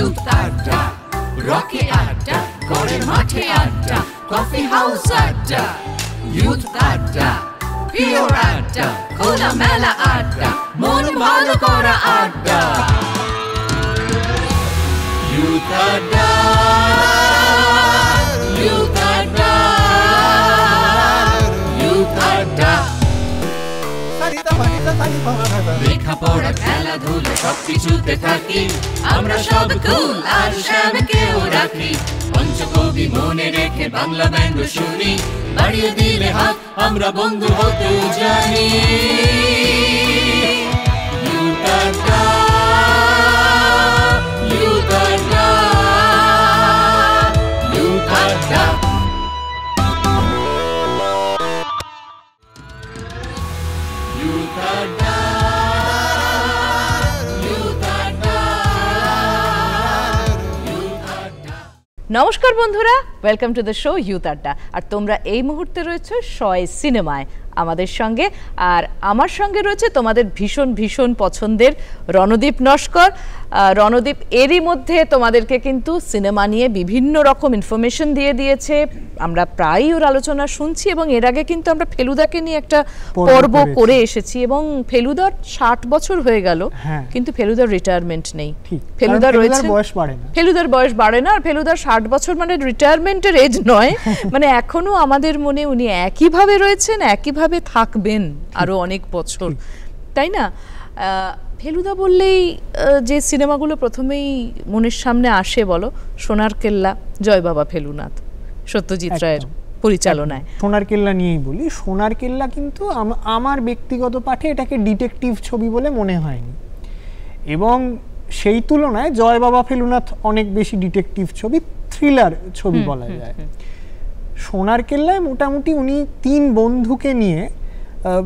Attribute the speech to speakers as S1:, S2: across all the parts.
S1: Youth আড্ডা, রকে আড্ডা, করে মাঠে আড্ডা, কফি হাউস আড্ডা, ইউথ আড্ডা, পিওর আড্ডা, খোলা মেলা আড্ডা, মন ভালো করা আড্ডা। ইউথ আড্ডা, ইউথ আড্ডা, ইউথ আড্ডা। লেখাপড়া খেলাধুলা সবকিছুতে থাকি আমরা, সব কুল আর সবকেও রাখি। পঞ্চকবি মনে রেখে বাংলা ব্যান্ড শুনি, বাড়িয়ে দিলে হাত আমরা বন্ধু হতে জানি। ইউথ আড্ডা, ইউথ আড্ডা, ইউথ আড্ডা। ইউথ আড্ডা, ইউথ আড্ডা, ইউথ আড্ডা।
S2: নমস্কার বন্ধুরা, welcome to the show youth আড্ডা। আর তোমরা এই মুহূর্তে রয়েছে শয় সিনেমায় আমাদের সঙ্গে, আর আমার সঙ্গে রয়েছে তোমাদের ভীষণ ভীষণ পছন্দের রণদীপ নস্কর। রণদীপ এরই মধ্যে তোমাদেরকে কিন্তু সিনেমা নিয়ে বিভিন্ন রকম ইনফরমেশন দিয়ে দিয়েছে, আমরা প্রায়ই ওর আলোচনা শুনছি, এবং এর আগে কিন্তু আমরা ফেলুদাকে নিয়ে একটা পর্ব করে এসেছি, এবং ফেলুদার 60 বছর হয়ে গেল, কিন্তু ফেলুদার রিটায়ারমেন্ট নেই। ফেলুদার রয়েছে, ফেলুদার বয়স বাড়ে না, আর ফেলুদার 60 বছর মানে রিটায়ারমেন্টের এজ নয়, মানে এখনো আমাদের মনে উনি একইভাবে রয়েছেন, একইভাবে থাকবেন আরো অনেক বছর, তাই না? ফেলুদা বললেই যে সিনেমাগুলো প্রথমেই মনের সামনে আসে বলো, সোনার কেল্লা, জয় বাবা ফেলুনাথ, সত্যজিৎ রায়ের পরিচালনায়।
S3: সোনার কেল্লা নিয়েই বলি, সোনার কেল্লা কিন্তু আমার ব্যক্তিগত পাঠে এটাকে ডিটেকটিভ ছবি বলে মনে হয়নি, এবং সেই তুলনায় জয় বাবা ফেলুনাথ অনেক বেশি ডিটেকটিভ ছবি, থ্রিলার ছবি বলা যায়। সোনার কেল্লায় মোটামুটি উনি তিন বন্ধুকে নিয়ে,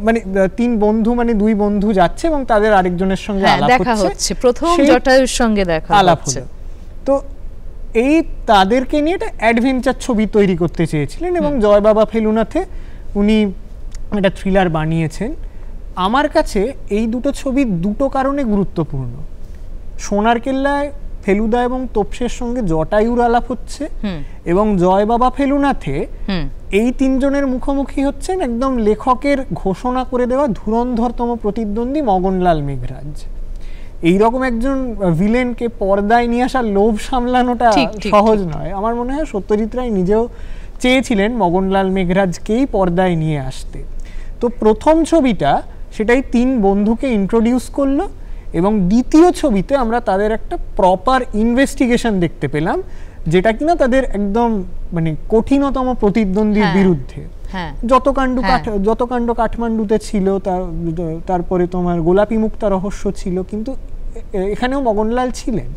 S3: মানে তিন বন্ধু মানে দুই বন্ধু যাচ্ছে এবং তাদের আরেকজনের সঙ্গে আলাপ হচ্ছে,
S2: প্রথম জটায়ুর সঙ্গে দেখা হচ্ছে।
S3: তো এই তাদেরকে নিয়ে একটা অ্যাডভেঞ্চার ছবি তৈরি করতে চেয়েছিলেন, এবং জয় বাবা ফেলুনাথে উনি একটা থ্রিলার বানিয়েছেন। আমার কাছে এই দুটো ছবি দুটো কারণে গুরুত্বপূর্ণ। সোনার কেল্লায় ফেলুদা এবং তোপসের সঙ্গে জটায়ুর আলাপ হচ্ছে, এবং জয় বাবা ফেলুনাথে এই তিনজনের মুখোমুখি হচ্ছেন একদম লেখকের ঘোষণা করে দেওয়া ধুরন্ধরতম প্রতিদ্বন্দ্বী মগনলাল মেঘরাজ। এইরকম একজন ভিলেনকে পর্দায় নিয়ে আসার লোভ সামলানোটা সহজ নয়। আমার মনে হয় সত্যজিৎ রায় নিজেও চেয়েছিলেন মগনলাল মেঘরাজকেই পর্দায় নিয়ে আসতে। তো প্রথম ছবিটা সেটাই তিন বন্ধুকে ইন্ট্রোডিউস করলো, এবং দ্বিতীয় ছবিতে আমরা তাদের একটা প্রপার ইনভেস্টিগেশন দেখতে পেলাম, যেটা কিনা তাদের একদম মানে কঠিনতম প্রতিদ্বন্দ্বীর বিরুদ্ধে। যত কাণ্ড কাঠমান্ডুতে ছিল, তারপরে তোমার গোলাপী মুক্তা রহস্য ছিল, কিন্তু এখানেও মগনলাল ছিলেন।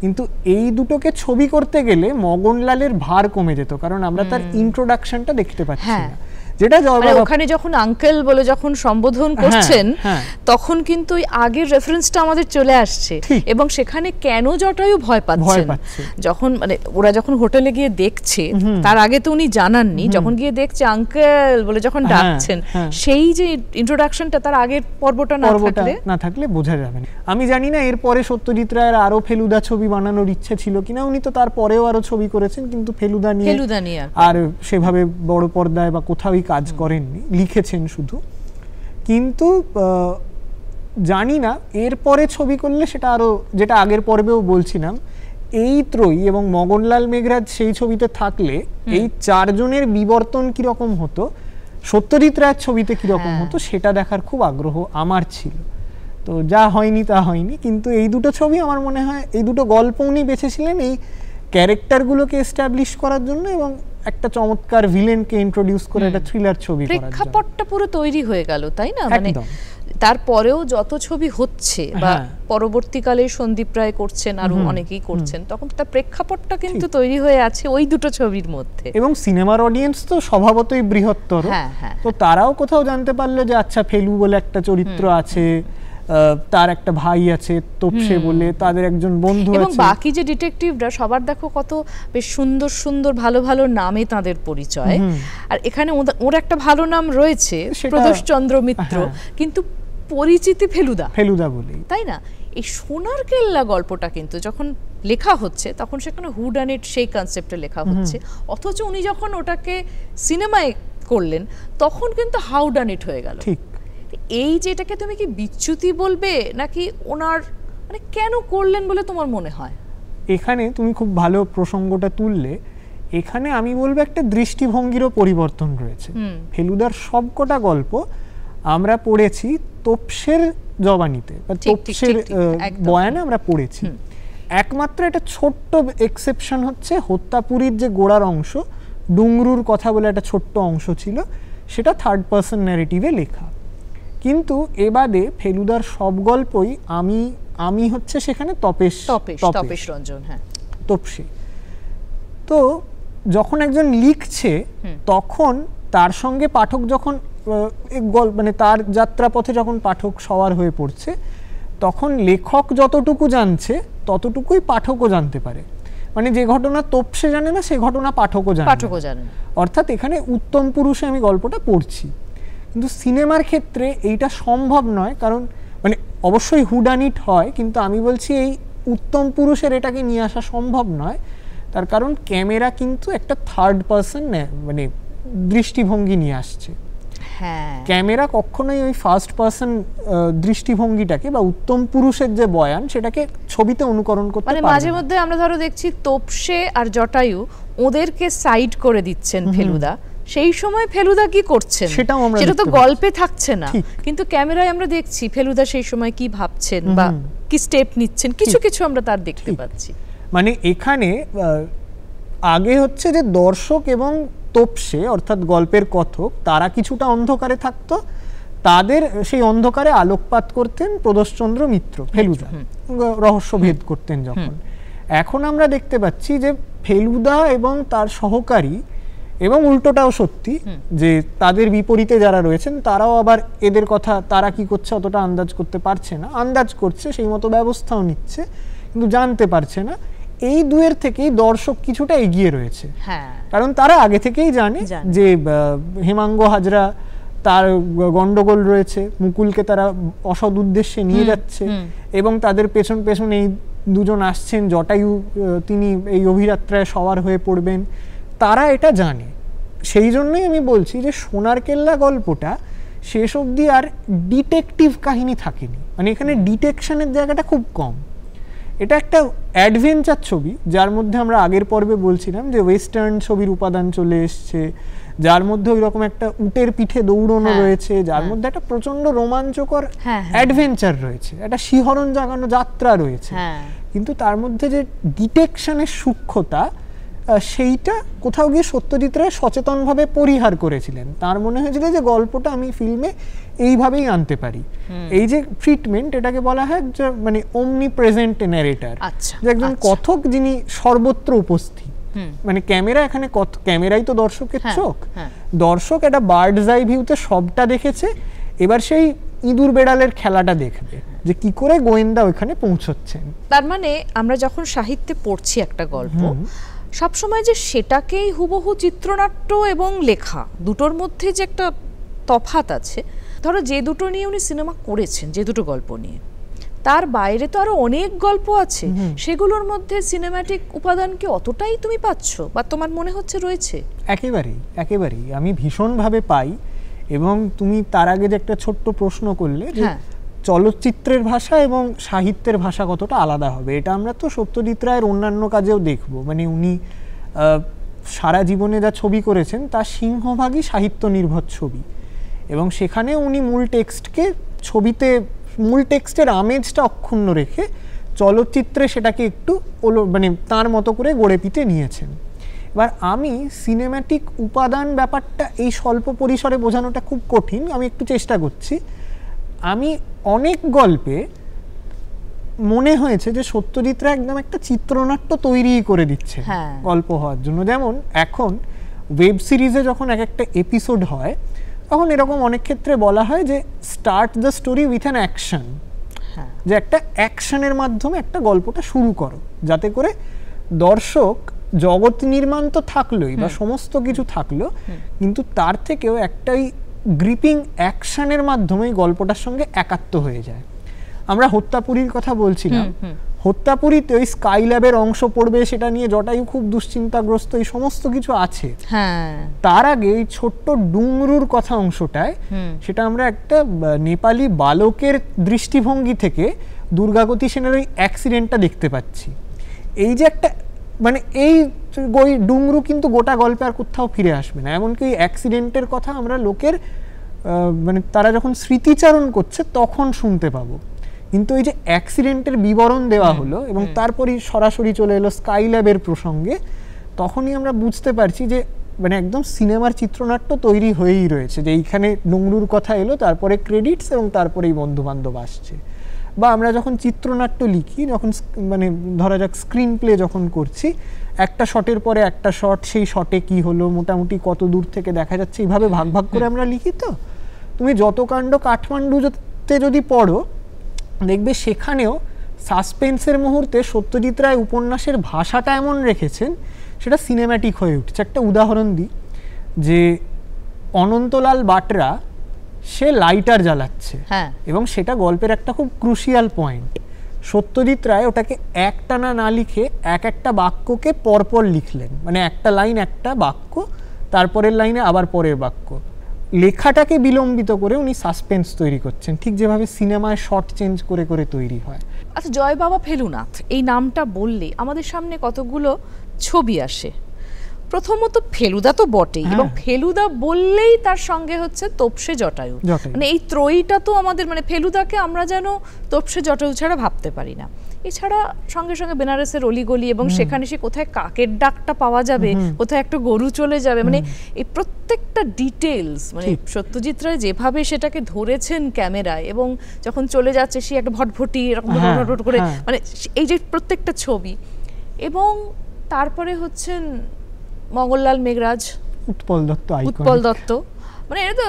S3: কিন্তু এই দুটোকে ছবি করতে গেলে মগনলালের ভার কমে যেত, কারণ আমরা তার ইন্ট্রোডাকশনটা দেখতে পাচ্ছি না, যেটা
S2: ওখানে যখন আঙ্কেল বলে যখন সম্বোধন করছেন, তখন কিন্তু আগের রেফারেন্সটা আমাদের চলে আসছে, এবং সেখানে কেন জটায়ু ভয় পাচ্ছেন, যখন মানে ওরা যখন হোটেলে গিয়ে দেখছে, তার আগে তো উনি জানাননি, যখন গিয়ে দেখছে আঙ্কেল বলে যখন ডাকছেন, সেই যে ইন্ট্রোডাকশনটা তার আগের পর্বটা না থাকলে
S3: বোঝা যাবে না। আমি জানি না এরপরে সত্যজিৎ রায়ের আরো ফেলুদা ছবি বানানোর ইচ্ছে ছিল কিনা, উনি তো তারপরেও আরো ছবি করেছেন, কিন্তু ফেলুদা নিয়ে আর সেভাবে বড় পর্দায় বা কোথাও কাজ করেননি, লিখেছেন শুধু। কিন্তু জানি না এরপরে ছবি করলে সেটা আরো, যেটা আগের পর্বেও বলছিলাম, এই ত্রয়ী এবং মগনলাল মেঘরাজ সেই ছবিতে থাকলে এই চারজনের বিবর্তন কিরকম হতো, সত্যজিৎ রায়ের ছবিতে কিরকম হতো, সেটা দেখার খুব আগ্রহ আমার ছিল। তো যা হয়নি তা হয়নি, কিন্তু এই দুটো ছবি আমার মনে হয়, এই দুটো গল্প উনি বেছেছিলেন এই ক্যারেক্টারগুলোকে এস্টাবলিশ করার জন্য, এবং একটা চমৎকার ভিলেনকে ইন্ট্রোডিউস করে একটা থ্রিলার ছবি করার জন্য।
S2: প্রেক্ষাপটটা পুরো তৈরি হয়ে গেল, তাই না? মানে তারপরেও যত ছবি হচ্ছে বা পরবর্তীকালে সন্দীপ রায় করছেন, আরো অনেকেই করছেন, তখন তার প্রেক্ষাপটটা কিন্তু তৈরি হয়ে আছে ওই দুটো ছবির মধ্যে।
S3: এবং সিনেমার অডিয়েন্স তো স্বভাবতই বৃহত্তর, তো তারাও কোথাও জানতে পারলো যে আচ্ছা ফেলু বলে একটা চরিত্র আছে, তার একটা ভাই আছে তোপসে বলে, তাদের একজন বন্ধু আছে,
S2: এবং বাকি যে ডিটেকটিভরা সবার দেখো কত বেশ সুন্দর সুন্দর ভালো ভালো নামে তাদের পরিচয়, আর এখানে ওর একটা ভালো নাম রয়েছে প্রদোষ চন্দ্র মিত্র, কিন্তু পরিচিতি ফেলুদা
S3: বলেই,
S2: তাই না? এই সোনার কেল্লা গল্পটা কিন্তু যখন লেখা হচ্ছে তখন সেখানে হু ডান ইট সেই কনসেপ্টে লেখা হচ্ছে, অথচ উনি যখন ওটাকে সিনেমায় করলেন তখন কিন্তু হাউ ডান ইট হয়ে গেল।
S3: ঠিক।
S2: এই যে এটাকে তুমি কি বিচ্যুতি বলবে নাকি ওনার মানে কেন করলেন বলে তোমার মনে হয়?
S3: এখানে তুমি খুব ভালো প্রসঙ্গটা তুললে। এখানে আমি বলবো একটা দৃষ্টিভঙ্গিরও পরিবর্তন রয়েছে। ফেলুদার সবকটা গল্প আমরা পড়েছি তোপসের জবানিতে বা তোপসের বয়ানে আমরা পড়েছি। একমাত্র একটা ছোট্ট এক্সেপশন হচ্ছে হত্যাপুরীর যে গোড়ার অংশ, ডুংরুর কথা বলে একটা ছোট্ট অংশ ছিল, সেটা থার্ড পার্সন ন্যারেটিভে লেখা। কিন্তু এবাদে ফেলুদার সব গল্পই আমি হচ্ছে সেখানে তপেশ
S2: রঞ্জন, হ্যাঁ,
S3: তোপসে। তো যখন একজন লিখছে তখন তার সঙ্গে পাঠক যখন মানে তার যাত্রাপথে যখন পাঠক সওয়ার হয়ে পড়ছে, তখন লেখক যতটুকু জানছে ততটুকুই পাঠকও জানতে পারে। মানে যে ঘটনা তোপসে জানে না সে ঘটনা পাঠকও জানে। অর্থাৎ এখানে উত্তম পুরুষে আমি গল্পটা পড়ছি, কিন্তু সিনেমার ক্ষেত্রে এইটা সম্ভব নয়। কারণ মানে অবশ্যই হু ডান ইট হয়, কিন্তু আমি বলছি এই উত্তম পুরুষের এটাকে নিয়ে আসা সম্ভব নয়। তার কারণ ক্যামেরা কিন্তু একটা থার্ড পার্সন মানে দৃষ্টিভঙ্গি নিয়ে আসছে। ক্যামেরা কখনোই ওই ফার্স্ট পার্সন দৃষ্টিভঙ্গিটাকে বা উত্তম পুরুষের যে বয়ান সেটাকে ছবিতে অনুকরণ করতে পারে না।
S2: মাঝে মধ্যে আমরা ধরো দেখছি তোপসে আর জটায়ু ওদেরকে সাইড করে দিচ্ছেন ফেলুদা, সেই সময় ফেলুদা কি করছেন সেটা তো গল্পে থাকছে না, কিন্তু ক্যামেরায় আমরা দেখছি ফেলুদা সেই সময় কি ভাবছেন বা কি স্টেপ নিচ্ছেন, কিছু কিছু আমরা তার দেখতে পাচ্ছি।
S3: মানে এখানে আগে হচ্ছে যে দর্শক এবং তোপসে অর্থাৎ গল্পের কথক তারা কিছুটা অন্ধকারে থাকতো, তাদের সেই অন্ধকারে আলোকপাত করতেন প্রদোষচন্দ্র মিত্র ফেলুদা, রহস্য ভেদ করতেন যখন। এখন আমরা দেখতে পাচ্ছি যে ফেলুদা এবং তার সহকারী, এবং উল্টোটাও সত্যি যে তাদের বিপরীতে যারা রয়েছেন তারাও আবার এদের কথা তারা কি করছে অতটা আন্দাজ করতে পারছে না, আন্দাজ করছে সেই মতো ব্যবস্থাও নিচ্ছে কিন্তু জানতে পারছে না। এই দুয়ের থেকেই দর্শক কিছুটা এগিয়ে রয়েছে, কারণ তারা আগে থেকেই জানে যে হেমাঙ্গ হাজরা তার গন্ডগোল রয়েছে, মুকুলকে তারা অসৎ উদ্দেশ্যে নিয়ে যাচ্ছে এবং তাদের পেছন পেছন এই দুজন আসছেন, জটায়ু তিনি এই অভিযাত্রায় সওয়ার হয়ে পড়বেন, তারা এটা জানে। সেই জন্যই আমি বলছি যে সোনার কেল্লা গল্পটা শেষ অবধি আর ডিটেকটিভ কাহিনী থাকেনি, মানে এখানে ডিটেকশনের জায়গাটা খুব কম। এটা একটা অ্যাডভেঞ্চার ছবি যার মধ্যে আমরা আগের পর্বে বলছিলাম যে ওয়েস্টার্ন ছবির উপাদান চলে এসছে, যার মধ্যে ওই রকম একটা উটের পিঠে দৌড়ানো রয়েছে, যার মধ্যে একটা প্রচন্ড রোমাঞ্চকর অ্যাডভেঞ্চার রয়েছে, একটা শিহরণ জাগানো যাত্রা রয়েছে, কিন্তু তার মধ্যে যে ডিটেকশনের সূক্ষ্মতা সেইটা কোথাও গিয়ে সত্যজিৎ রায় সচেতনভাবে পরিহার করেছিলেন। তার মনে হয়েছিল যে গল্পটা আমি ফিল্মে এইভাবেই আনতে পারি। এই যে ট্রিটমেন্ট এটাকে বলা হয় যে মানে অমনি প্রেজেন্ট ন্যারেটর, যে একজন কথক যিনি সর্বত্র উপস্থিত। মানে ক্যামেরা এখানে ক্যামেরাই তো দর্শকের চোখ, দর্শক একটা বার্ডস আই ভিউতে সবটা দেখেছে, এবার সেই ইঁদুর বেড়ালের খেলাটা দেখবে যে কি করে গোয়েন্দা ওইখানে পৌঁছচ্ছেন।
S2: তার মানে আমরা যখন সাহিত্যে পড়ছি একটা গল্প সবসময় যে সেটাকেই হুবহু চিত্রনাট্য এবং লেখা দুটোর মধ্যে যে একটা তফাৎ আছে, ধরো যে দুটো নিয়ে উনি সিনেমা করেছেন, যে দুটো গল্প নিয়ে, তার বাইরে তো আরো অনেক গল্প আছে, সেগুলোর মধ্যে সিনেম্যাটিক উপাদান কি অতটাই তুমি পাচ্ছ বা তোমার মনে হচ্ছে রয়েছে?
S3: একেবারেই আমি ভীষণভাবে পাই। এবং তুমি তার আগে যে একটা ছোট্ট প্রশ্ন করলে যে চলচ্চিত্রের ভাষা এবং সাহিত্যের ভাষা কতটা আলাদা হবে, এটা আমরা তো সত্যজিৎ রায়ের অন্যান্য কাজেও দেখব। মানে উনি সারা জীবনে যা ছবি করেছেন তার সিংহভাগই সাহিত্য নির্ভর ছবি, এবং সেখানে উনি মূল টেক্সটকে ছবিতে মূল টেক্সটের আমেজটা অক্ষুণ্ণ রেখে চলচ্চিত্রে সেটাকে একটু মানে তার মতো করে গড়ে পিতে নিয়েছেন। এবার আমি সিনেম্যাটিক উপাদান ব্যাপারটা এই স্বল্প পরিসরে বোঝানোটা খুব কঠিন, আমি একটু চেষ্টা করছি। আমি অনেক গল্পে মনে হয়েছে যে সত্যজিৎ রায় একদম একটা চিত্রনাট্য তৈরি করে দিচ্ছে গল্প হওয়ার জন্য। যেমন এখন ওয়েব সিরিজে যখন এক একটা এপিসোড হয় তখন এরকম অনেক ক্ষেত্রে বলা হয় যে start the story with an action, যে একটা অ্যাকশনের মাধ্যমে একটা গল্পটা শুরু করো, যাতে করে দর্শক জগৎ নির্মাণ তো থাকলোই বা সমস্ত কিছু থাকলো, কিন্তু তার থেকেও একটাই গ্রিপিং অ্যাকশনের মাধ্যমে গল্পটার সঙ্গে একাত্ম হয়ে যায়। আমরা হত্যাপুরীর কথা বলছিলাম, হত্যাপুরীতে ওই স্কাই ল্যাবের অংশ পড়বে সেটা নিয়ে জটায়ু খুব দুশ্চিন্তাগ্রস্ত, এই সমস্ত কিছু আছে। তার আগে এই ছোট্ট ডুংরুর কথা অংশটায়, সেটা আমরা একটা নেপালি বালকের দৃষ্টিভঙ্গি থেকে দুর্গাবতী সেনের ওই অ্যাক্সিডেন্টটা দেখতে পাচ্ছি। এই যে একটা মানে এই ডুংরু কিন্তু গোটা গল্পে আর কোথাও ফিরে আসবে না, এমনকি এই অ্যাক্সিডেন্টের কথা আমরা লোকের মানে তারা যখন স্মৃতিচারণ করছে তখন শুনতে পাবো। কিন্তু এই যে অ্যাক্সিডেন্টের বিবরণ দেওয়া হলো এবং তারপরই সরাসরি চলে এলো স্কাই ল্যাবের প্রসঙ্গে, তখনই আমরা বুঝতে পারছি যে মানে একদম সিনেমার চিত্রনাট্য তৈরি হয়েই রয়েছে, যে এইখানে ডুংরুর কথা এলো, তারপরে ক্রেডিটস এবং তারপরেই বন্ধু বান্ধব আসছে। বা আমরা যখন চিত্রনাট্য লিখি, যখন মানে ধরা যাক স্ক্রিন প্লে যখন করছি, একটা শটের পরে একটা শট, সেই শটে কি হলো, মোটামুটি কত দূর থেকে দেখা যাচ্ছে, এইভাবে ভাগ ভাগ করে আমরা লিখি। তো তুমি যত কাণ্ড কাঠমান্ডুতে যদি পড়ো, দেখবে সেখানেও সাসপেন্সের মুহূর্তে সত্যজিৎ রায় উপন্যাসের ভাষাটা এমন রেখেছেন, সেটা সিনেম্যাটিক হয়ে উঠছে। একটা উদাহরণ দিই, যে অনন্তলাল বাটরা সে লাইটার জ্বালাচ্ছে, এবং সেটা গল্পের একটা খুব ক্রুশিয়াল পয়েন্ট। সত্যজিৎ রায় ওটাকে একটানা না লিখে একটা বাক্যকে পরপর লিখলেন, মানে একটা লাইন একটা বাক্য, তারপরের লাইনে আবার পরের বাক্য। লেখাটাকে বিলম্বিত করে উনি সাসপেন্স তৈরি করছেন, ঠিক যেভাবে সিনেমায় শর্ট চেঞ্জ করে করে তৈরি হয়।
S2: আচ্ছা, জয় বাবা ফেলুনাথ এই নামটা বললে আমাদের সামনে কতগুলো ছবি আসে। প্রথমত ফেলুদা তো বটেই, এবং ফেলুদা বললেই তার সঙ্গে হচ্ছে তোপসে জটায়ু, মানে এই ত্রয়ীটা তো আমাদের, মানে ফেলুদাকে আমরা যেন তোপসে জটায়ু ছাড়া ভাবতে পারি না। এছাড়া সঙ্গে সঙ্গে বেনারসের অলিগলি, এবং সেখানে সে কোথায় কাকের ডাকটা পাওয়া যাবে, কোথায় একটা গরু চলে যাবে, মানে এই প্রত্যেকটা ডিটেলস, মানে সত্যজিৎ রায় যেভাবে সেটাকে ধরেছেন ক্যামেরায়, এবং যখন চলে যাচ্ছে সে একটা ভটভটি এরকম ভটভট করে, মানে এই যে প্রত্যেকটা ছবি। এবং তারপরে হচ্ছেন মঙ্গললাল মেঘরাজ, উৎপল দত্ত, মানে এটা তো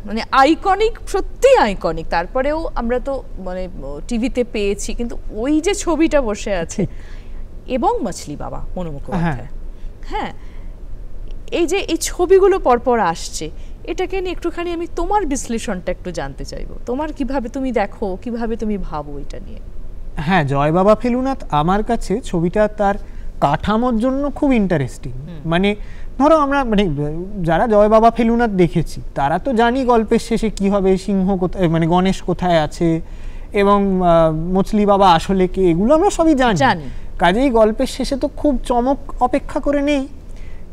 S2: মানে আইকনিক, সত্যি আইকনিক। তারপরেও আমরা তো মানে টিভিতে পেয়েছি, কিন্তু ওই যে ছবিটা বসে আছে, এবং মাছলি বাবা মনু মুখোপাধ্যায়, হ্যাঁ, এই যে এই ছবিগুলো পরপর আসছে, এটাকে নিয়ে একটুখানি আমি তোমার বিশ্লেষণটা একটু জানতে চাইবো। তোমার কিভাবে তুমি দেখো, কিভাবে তুমি ভাবো এটা নিয়ে?
S3: হ্যাঁ, জয় বাবা ফেলুনাথ আমার কাছে ছবিটা তার কাঠামোর জন্য খুব ইন্টারেস্টিং। মানে ধরো আমরা মানে যারা জয় বাবা ফেলুনাথ দেখেছি তারা তো জানি গল্পের শেষে কি হবে, সিংহ কোথায়, মানে গণেশ কোথায় আছে, এবং মছলি বাবা আসলে কে, এগুলো আমরা সবই জানি। কাজেই গল্পের শেষে তো খুব চমক অপেক্ষা করে নেই।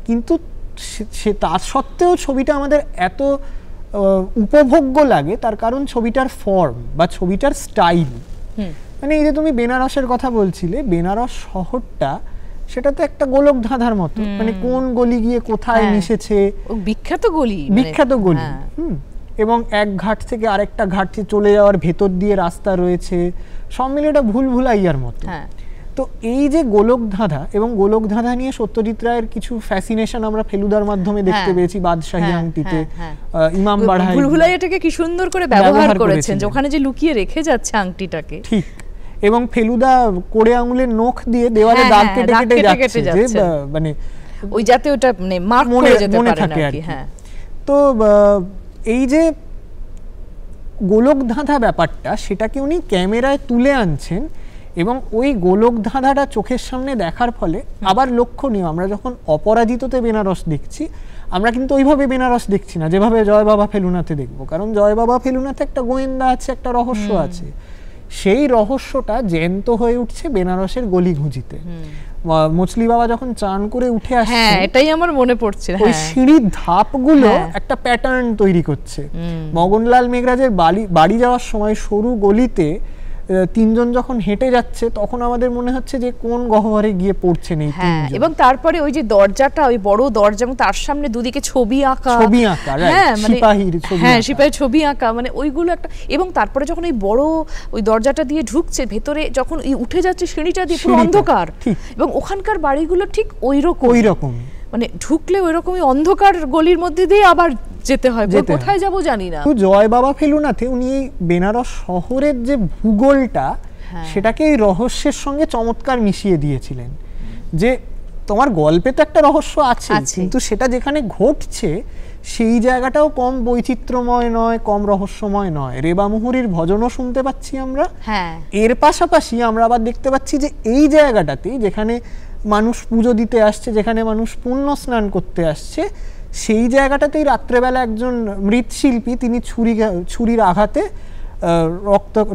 S3: কিন্তু সে তার সত্ত্বেও ছবিটা আমাদের এত উপভোগ্য লাগে, তার কারণ ছবিটার ফর্ম বা ছবিটার স্টাইল। মানে এই যে তুমি বেনারসের কথা বলছিলে, বেনারস শহরটা সেটা তো একটা গোলক ধাঁধার মতো, মানে কোন গলি গিয়ে কোথায় মিশেছে,
S2: বিখ্যাত গলি,
S3: এবং এক ঘাট থেকে আরেকটা ঘাটে চলে যাওয়ার ভেতর দিয়ে রাস্তা রয়েছে, সব মিলে এটা ভুলভুলাইয়ার মতো। তো এই যে গোলক ধাঁধা, এবং গোলক ধাঁধা নিয়ে সত্যজিৎ রায়ের কিছু ফ্যাসিনেশন আমরা ফেলুদার মাধ্যমে দেখতে পেয়েছি, বাদশাহী আংটিতে ইমাম বাড়াই
S2: ভুলভুলাইয়াটাকে কি সুন্দর করে ব্যবহার করেছেন, যে ওখানে যে লুকিয়ে রেখে যাচ্ছে আংটিটাকে,
S3: ঠিক। এবং ফেলুদা কোড়ে আঙুলের নখ দিয়ে দেওয়ালে দাগ কেটে কেটে যাচ্ছে, মানে
S2: ওই যাতে ওটা মানে মার্ক করে যেতে পারে না কি। হ্যাঁ,
S3: তো এই যে গোলক ধাঁধা ব্যাপারটা, সেটাকে উনি ক্যামেরায় তুলে আনছেন, এবং ওই গোলক ধাঁধাটা চোখের সামনে দেখার ফলে আবার লক্ষণীয়, আমরা যখন অপরাজিততে বেনারস দেখছি, আমরা কিন্তু ওইভাবে বেনারস দেখছি না যেভাবে জয় বাবা ফেলুনাথে দেখবো, কারণ জয় বাবা ফেলুনাথে একটা গোয়েন্দা আছে, একটা রহস্য আছে। সেই রহস্যটা জ্যান্ত হয়ে উঠছে বেনারসের গলিঘুঁজিতে। মছলি বাবা যখন চান করে উঠে আসছে,
S2: এটাই আমার মনে পড়ছে,
S3: ওই সিঁড়ির ধাপগুলো একটা প্যাটার্ন তৈরি করছে। মগনলাল মেঘরাজের বাড়ি যাওয়ার সময় সরু গলিতে তিনজন যখন হেঁটে যাচ্ছে, তখন আমাদের মনে হচ্ছে যে কোন গহ্বরে গিয়ে পড়ছেন এই তিনজন।
S2: এবং তারপরে ওই যে দরজাটা, ওই বড় দরজা, এবং তার সামনে দুদিকে ছবি আঁকা, সিপাহীর ছবি আঁকা, মানে ওইগুলো একটা। এবং তারপরে যখন ওই বড় ওই দরজাটা দিয়ে ঢুকছে ভেতরে, যখন উঠে যাচ্ছে সিঁড়িটা দিয়ে, পুরো অন্ধকার, এবং ওখানকার বাড়িগুলো ঠিক ওইরকম, মানে ঢুকলে ওইরকমই অন্ধকার গলির মধ্যে দিয়ে আবার যেতে হয়, কোথায় যাব জানি না।
S3: জয় বাবা ফেলুনাথে উনি বেনারস শহরের যে ভূগোলটা, সেটাকে এই রহস্যের সঙ্গে চমৎকার মিশিয়ে দিয়েছিলেন। যে তোমার গল্পে তো একটা রহস্য আছে, কিন্তু সেটা যেখানে ঘটছে সেই জায়গাটাও কম বৈচিত্র্যময় নয়, কম রহস্যময় নয়। রেবা মুহুরীর ভজনও শুনতে পাচ্ছি আমরা, এর পাশাপাশি আমরা আবার দেখতে পাচ্ছি যে এই জায়গাটাতে যেখানে মানুষ পুজো দিতে আসছে, যেখানে মানুষ পুণ্য স্নান করতে আসছে, সেই জায়গাটাতেই রাত্রেবেলা একজন মৃৎশিল্পী তিনি ছুরির আঘাতে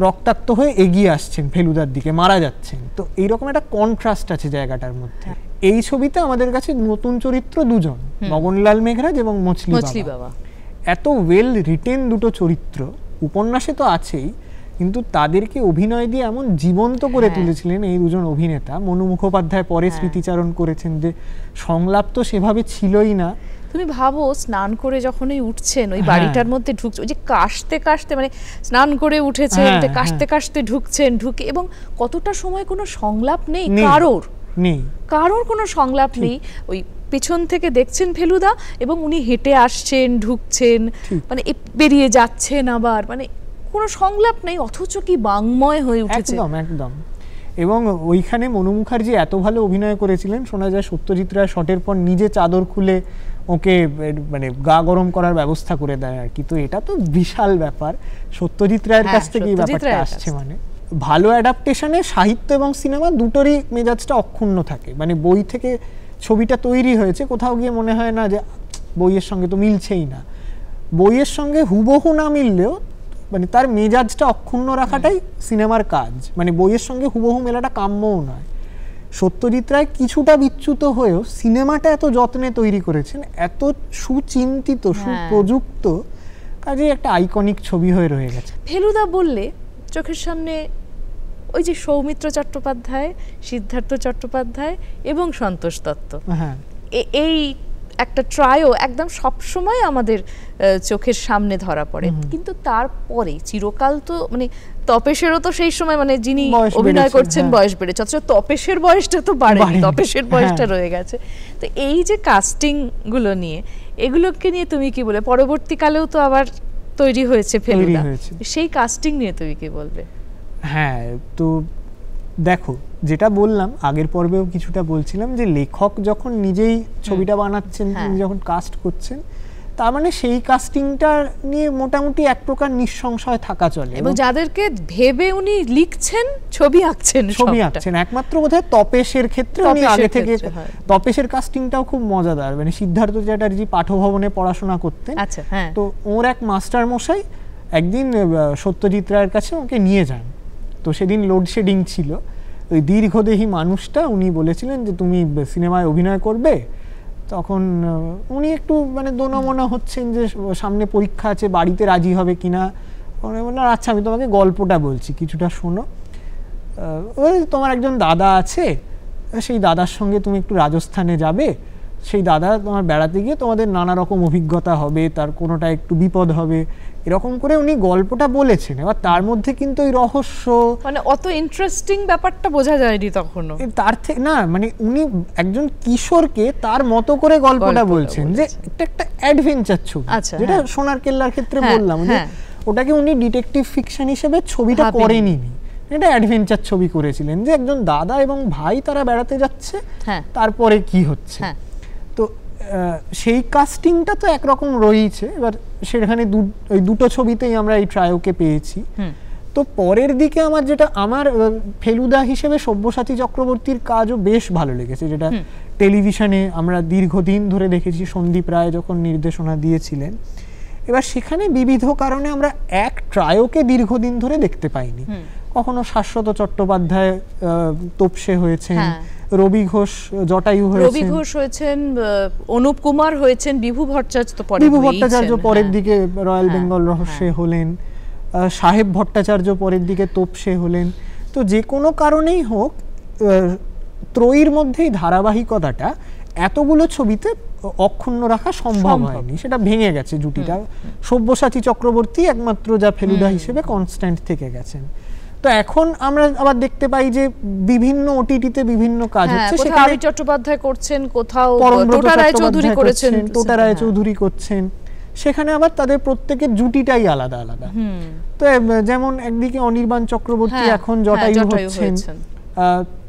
S3: রক্তাক্ত হয়ে এগিয়ে আসছেন ফেলুদার দিকে, মারা যাচ্ছেন। তো এইরকম একটা কন্ট্রাস্ট আছে জায়গাটার মধ্যে। এই ছবিতে আমাদের কাছে নতুন চরিত্র দুজন, মগনলাল মেঘরাজ এবং মছলি বাবা। এত ওয়েল রিটেন দুটো চরিত্র, উপন্যাসে তো আছেই, কিন্তু তাদেরকে অভিনয় দিয়ে এমন জীবন্ত করে তুলেছিলেন এই দুজন অভিনেতা। মনু মুখোপাধ্যায় পরে স্মৃতিচারণ করেছেন যে সংলাপ তো সেভাবে ছিলই না।
S2: তুমি ভাবো স্নান করে যখনই উঠছেন ওই বাড়িটার মধ্যে ঢুকছে, ওই যে কাশতে কাশতে, মানে স্নান করে উঠেছেন কাশতে কাশতে ঢুকছেন, ঢুকে এবং কতটা সময় কোনো সংলাপ নেই কারোর কোনো সংলাপ নেই। ওই পেছন থেকে দেখছেন ফেলুদা এবং উনি হেঁটে আসছেন, ঢুকছেন, মানে বেরিয়ে যাচ্ছেন আবার, মানে কোনো সংলাপ নেই, অথচ কি বাংময় হয়ে উঠেছে।
S3: একদম। এবং ওইখানে মনু মুখার্জি এত ভালো অভিনয় করেছিলেন, শোনা যায় সত্যজিৎ রায় শটের পর নিজে চাদর খুলে ওকে মানে গা গরম করার ব্যবস্থা করে দেয় আর কি। তো এটা তো বিশাল ব্যাপার, সত্যজিৎ রায়ের কাছ থেকে এই ব্যাপারটা আসছে। মানে ভালো অ্যাডাপ্টেশনে সাহিত্য এবং সিনেমা দুটোরই মেজাজটা অক্ষুণ্ণ থাকে। মানে বই থেকে ছবিটা তৈরি হয়েছে, কোথাও গিয়ে মনে হয় না যে বইয়ের সঙ্গে তো মিলছেই না। বইয়ের সঙ্গে হুবহু না মিললেও মানে তার মেজাজটা অক্ষুণ্ণ রাখাটাই সিনেমার কাজ। মানে বইয়ের সঙ্গে হুবহু মেলাটা কাম্যও নয়। সত্যজিৎ রায় কিছুটা বিচ্যুত হয়েও সিনেমাটা এত যত্নে তৈরি করেছেন, এত সুচিন্তিত, সুপ্রযুক্ত, কাজে একটা আইকনিক ছবি হয়ে রয়ে গেছে।
S2: ফেলুদা বললে চোখের সামনে ওই যে সৌমিত্র চট্টোপাধ্যায়, সিদ্ধার্থ চট্টোপাধ্যায় এবং সন্তোষ দত্ত, এই একটা ট্রায়ো একদম সবসময় আমাদের চোখের সামনে ধরা পড়ে। কিন্তু তারপরে চিরকাল তো মানে তপেশেরও তো সেই সময় মানে যিনি অভিনয় করছেন বয়স বেড়েছে, অথচ তপেশের বয়সটা তো বাড়েনি, তপেশের বয়সটা রয়ে গেছে। তো এই যে কাস্টিং গুলো নিয়ে, এগুলোকে নিয়ে তুমি কি বলে? পরবর্তীকালেও তো আবার তৈরি হয়েছে ফেলুদা, সেই কাস্টিং নিয়ে তুমি কি বলবে?
S3: হ্যাঁ, তো দেখো যেটা বললাম আগের পর্বেও কিছুটা বলছিলাম যে লেখক যখন নিজেই ছবিটা বানাচ্ছেন, তিনি যখন কাস্ট করছেন, তার মানে সেই কাস্টিংটা নিয়ে মোটামুটি এক প্রকার নিঃসংশয় থাকা চলে।
S2: এবং যাদেরকে ভেবে উনি লিখছেন, ছবি আঁকছেন,
S3: একমাত্র বোধহয় তপেশের ক্ষেত্রে উনি আগে থেকে, তপেশের কাস্টিংটাও খুব মজাদার। মানে সিদ্ধার্থ চ্যাটার্জি পাঠভবনে পড়াশোনা করতেন, তো ওর এক মাস্টার মশাই একদিন সত্যজিৎ রায়ের কাছে ওকে নিয়ে যান। তো সেদিন লোডশেডিং ছিল, ওই দীর্ঘদেহী মানুষটা উনি বলেছিলেন যে তুমি সিনেমায় অভিনয় করবে। তখন উনি একটু মানে দোনমনা হচ্ছেন যে সামনে পরীক্ষা আছে, বাড়িতে রাজি হবে কিনা। আচ্ছা আমি তোমাকে গল্পটা বলছি, কিছুটা শোনো। ওই তোমার একজন দাদা আছে, সেই দাদার সঙ্গে তুমি একটু রাজস্থানে যাবে, সেই দাদা তোমার বেড়াতে গিয়ে তোমাদের নানা রকম অভিজ্ঞতা হবে, তার কোনোটা একটু বিপদ হবে, এরকম করে উনি গল্পটা বলেছেন। এবার তার মধ্যে কিন্তু ওই রহস্য,
S2: মানে অত ইন্টারেস্টিং ব্যাপারটা বোঝা যায়নি তখনও।
S3: তার থেকে না, মানে উনি একজন কিশোরকে তার মতো করে গল্পটা বলছেন, যে একটা একটা অ্যাডভেঞ্চার ছবি, যেটা সোনার কেল্লার ক্ষেত্রে বললাম, যে ওটাকে উনি ডিটেকটিভ ফিকশন হিসেবে ছবিটা করেনি, এটা অ্যাডভেঞ্চার ছবি করেছিলেন, যে একজন দাদা এবং ভাই তারা বেড়াতে যাচ্ছে, তারপরে কি হচ্ছে। তো সেই কাস্টিংটা তো একরকম রয়েছে। এবার সেখানে ওই দুটো ছবিতেই আমরা এই ট্রায়োকে পেয়েছি। তো পরের দিকে আমার যেটা, আমার ফেলুদা হিসেবে সব্যসাচী চক্রবর্তীর কাজও বেশ ভালো লেগেছে, যেটা টেলিভিশনে আমরা দীর্ঘদিন ধরে দেখেছি, সন্দীপ রায় যখন নির্দেশনা দিয়েছিলেন। এবার সেখানে বিবিধ কারণে আমরা এক ট্রায়োকে দীর্ঘদিন ধরে দেখতে পাইনি। কখনো শাশ্বত চট্টোপাধ্যায় তোপসে হয়েছেন, রবি ঘোষ জটায়ু হয়েছেন,
S2: অনুপ কুমার হয়েছেন, বিভু ভট্টাচার্য
S3: পরের দিকে রয়্যাল বেঙ্গল রহস্যে হলেন, সাহেব ভট্টাচার্য পরের দিকে তোপসে হলেন। তো যে কোনো কারণেই হোক, ত্রয়ীর মধ্যেই ধারাবাহিকতাটা এতগুলো ছবিতে অক্ষুণ্ণ রাখা সম্ভব হয়নি, সেটা ভেঙে গেছে জুটিটা। সব্যসাচী চক্রবর্তী একমাত্র যা ফেলুদা হিসেবে কনস্ট্যান্ট থেকে গেছেন। তো এখন আমরা আবার দেখতে পাই যে বিভিন্ন ওটিটিতে বিভিন্ন কাজ হচ্ছে,
S2: সেখানে রবি চট্টোপাধ্যায় করছেন, কোথাও টোটা
S3: রায়চৌধুরী করছেন, সেখানে আবার তাদের প্রত্যেকের জুটিটাই আলাদা আলাদা। তো যেমন একদিকে অনির্বাণ চক্রবর্তী এখন জটায়ু হচ্ছেন,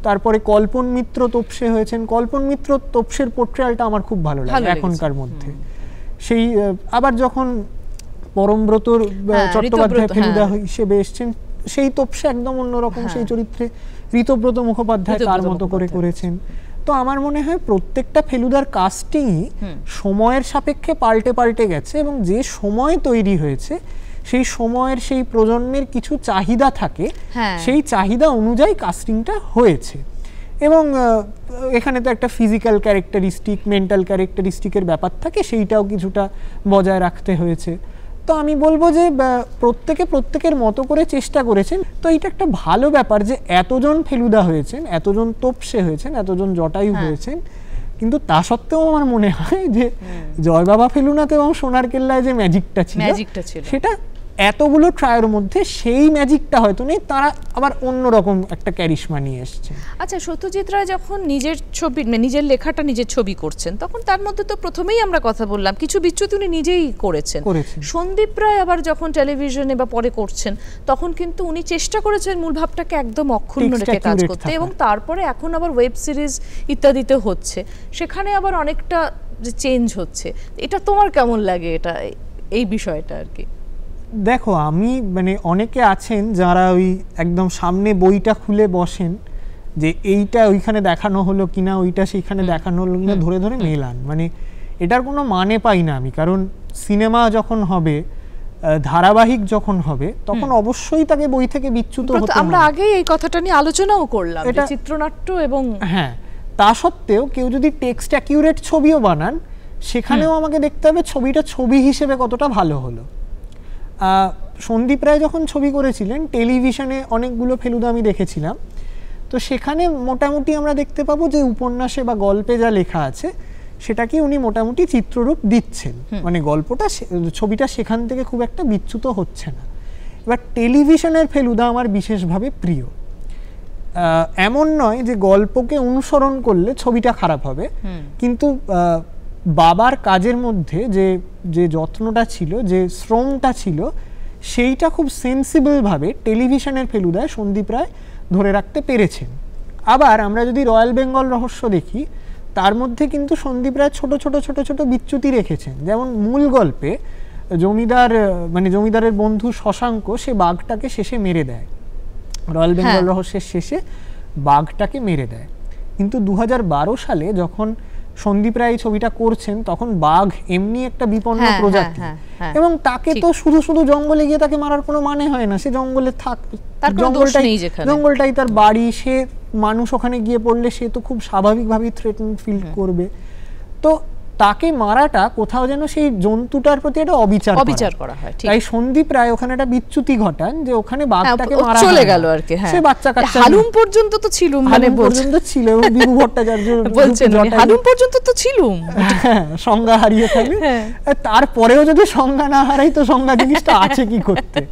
S3: তারপরে কল্পন মিত্র তোপসে হয়েছেন। কল্পন মিত্র তোপসের পোর্ট্রেয়ালটা আমার খুব ভালো লাগে এখনকার মধ্যে। সেই আবার যখন পরমব্রতর চট্টোপাধ্যায় ফেলুদা হিসেবে এসছেন, সেই তোপসে একদম অন্যরকম, সেই চরিত্রে ঋতব্রত মুখোপাধ্যায় তার মতো করে করেছেন। তো আমার মনে হয় প্রত্যেকটা ফেলুদার কাস্টিং সময়ের সাপেক্ষে পাল্টে পাল্টে গেছে, এবং যে সময় তৈরি হয়েছে সেই সময়ের সেই প্রজন্মের কিছু চাহিদা থাকে, সেই চাহিদা অনুযায়ী কাস্টিংটা হয়েছে। এবং এখানে তো একটা ফিজিক্যাল ক্যারেক্টারিস্টিক, মেন্টাল ক্যারেক্টারিস্টিকের ব্যাপার থাকে, সেইটাও কিছুটা বজায় রাখতে হয়েছে। তো আমি বলবো যে প্রত্যেকের মতো করে চেষ্টা করেছেন। তো এটা একটা ভালো ব্যাপার যে এতজন ফেলুদা হয়েছেন, এতজন তোপসে হয়েছেন, এতজন জটায়ু হয়েছেন, কিন্তু তা সত্ত্বেও আমার মনে হয় যে জয় বাবা ফেলুনাথ এবং সোনার কেল্লায় যে ম্যাজিকটা ছিল সেটা এতগুলো ট্রায়ের মধ্যে সেই ম্যাজিকটা হয়তো নেই, তারা আবার অন্যরকম একটা ক্যারিশমা নিয়ে এসছে।
S2: আচ্ছা, সত্যজিৎ রায় যখন নিজের ছবি, নিজের লেখাটা নিজের ছবি করছেন, তখন তার মধ্যে তো প্রথমেই আমরা কথা বললাম কিছু বিচ্যুতি উনি নিজেই করেছেন। সন্দীপ রায় আবার যখন টেলিভিশনে বা পরে করছেন, তখন কিন্তু উনি চেষ্টা করেছেন মূল ভাবটাকে একদম অক্ষুণ্ণ রেখে কাজ করতে, এবং তারপরে এখন আবার ওয়েব সিরিজ ইত্যাদিতে হচ্ছে, সেখানে আবার অনেকটা চেঞ্জ হচ্ছে। এটা তোমার কেমন লাগে, এটা এই বিষয়টা আর কি?
S3: দেখো, আমি অনেকে আছেন যারা ওই একদম সামনে বইটা খুলে বসেন যে এইটা ওইখানে দেখানো হলো কিনা, ওইটা সেইখানে দেখানো হলো কিনা, ধরে ধরে মেলান। এটার কোনো মানে পাই না আমি, কারণ সিনেমা যখন হবে, ধারাবাহিক যখন হবে, তখন অবশ্যই তাকে বই থেকে বিচ্যুত হতে হবে।
S2: আমরা আগেই এই কথাটা নিয়ে আলোচনাও করলাম, এটা চিত্রনাট্য এবং
S3: হ্যাঁ, তা সত্ত্বেও কেউ যদি টেক্সট অ্যাকিউরেট ছবিও বানান, সেখানেও আমাকে দেখতে হবে ছবিটা ছবি হিসেবে কতটা ভালো হলো। সন্দীপ রায় যখন ছবি করেছিলেন, টেলিভিশনে অনেকগুলো ফেলুদা আমি দেখেছিলাম, তো সেখানে মোটামুটি আমরা দেখতে পাবো যে উপন্যাসে বা গল্পে যা লেখা আছে সেটাকে উনি মোটামুটি চিত্ররূপ দিচ্ছেন, গল্পটা, ছবিটা সেখান থেকে খুব একটা বিচ্যুত হচ্ছে না। এবার টেলিভিশনের ফেলুদা আমার বিশেষভাবে প্রিয়। এমন নয় যে গল্পকে অনুসরণ করলে ছবিটা খারাপ হবে, কিন্তু বাবার কাজের মধ্যে যে যত্নটা ছিল, যে শ্রমটা ছিল, সেইটা খুব সেন্সিবলভাবে টেলিভিশনের ফেলুদায় সন্দীপ রায় ধরে রাখতে পেরেছেন। আবার আমরা যদি রয়্যাল বেঙ্গল রহস্য দেখি, তার মধ্যে কিন্তু সন্দীপ রায় ছোট ছোট ছোট ছোট বিচ্যুতি রেখেছেন। যেমন মূল গল্পে জমিদারের বন্ধু শশাঙ্ক সে বাঘটাকে শেষে মেরে দেয়, রয়্যাল বেঙ্গল রহস্যের শেষে বাঘটাকে মেরে দেয়। কিন্তু 2012 সালে যখন সন্দীপ রায় ছবিটা করছেন, তখন বাঘ এমনি একটা বিপন্ন প্রজাতি, এবং তাকে তো শুধু শুধু জঙ্গলে গিয়ে তাকে মারার কোনো মানে হয় না। সে জঙ্গলে জঙ্গলটাই তার বাড়ি, সে মানুষ ওখানে গিয়ে পড়লে সে তো খুব স্বাভাবিকভাবেই থ্রেটেন ফিল করবে। তো তাকে মারাটা কোথাও যেন সেই জন্তুটার প্রতি একটা অবিচার করা হয়। তাই সন্দীপ রায় ওখানে একটা বিচ্যুতি ঘটান, যে ওখানে বাঘটাকে মারা চলে গেল আর কি। সে বাচ্চা কাচ্চা
S2: হালুম পর্যন্ত তো ছিল,
S3: ছিল, এবং বিভু ভট্টাচার্য
S2: বলছেন হালুম পর্যন্ত তো ছিল,
S3: সংজ্ঞা হারিয়ে ফেলে। তারপরেও যদি সংজ্ঞা না হারাই, তো সংজ্ঞা জিনিসটা আছে কি করতে।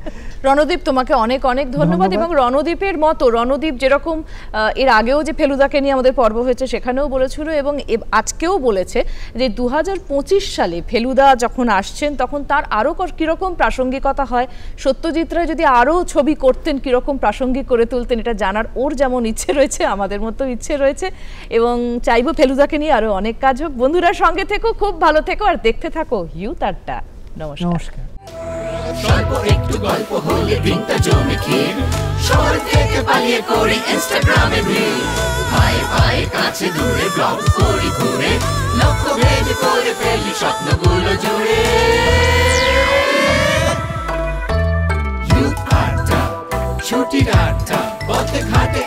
S2: রণদীপ, তোমাকে অনেক অনেক ধন্যবাদ। এবং রণদীপের মতো, রণদীপ যেরকম এর আগেও যে ফেলুদাকে নিয়ে আমাদের পর্ব হয়েছে সেখানেও বলেছিল, এবং আজকেও বলেছে যে 2025 সালে ফেলুদা যখন আসছেন তখন তার আরও কীরকম প্রাসঙ্গিকতা হয়, সত্যজিৎ রায় যদি আরও ছবি করতেন কীরকম প্রাসঙ্গিক করে তুলতেন, এটা জানার ওর যেমন ইচ্ছে রয়েছে, আমাদের মতো ইচ্ছে রয়েছে, এবং চাইবো ফেলুদাকে নিয়ে আরও অনেক কাজ হোক। বন্ধুরা, সঙ্গে থেকো, খুব ভালো থেকো, আর দেখতে থাকো ইউথ আড্ডা। নমস্কার।
S1: স্বল্প একটু গল্প হলে দিনটা জমে ক্ষীর, শহর থেকে পালিয়ে করি ইনস্টাগ্রামে ভিড়, পায়ে পায়ে কাছে দূরে ব্লগ করি ঘুরে, লক্ষ্য ভেদ করে ফেলি স্বপ্নগুলো জুড়ে। ইউথ আড্ডা, ছুটির আড্ডা, পথে ঘাটে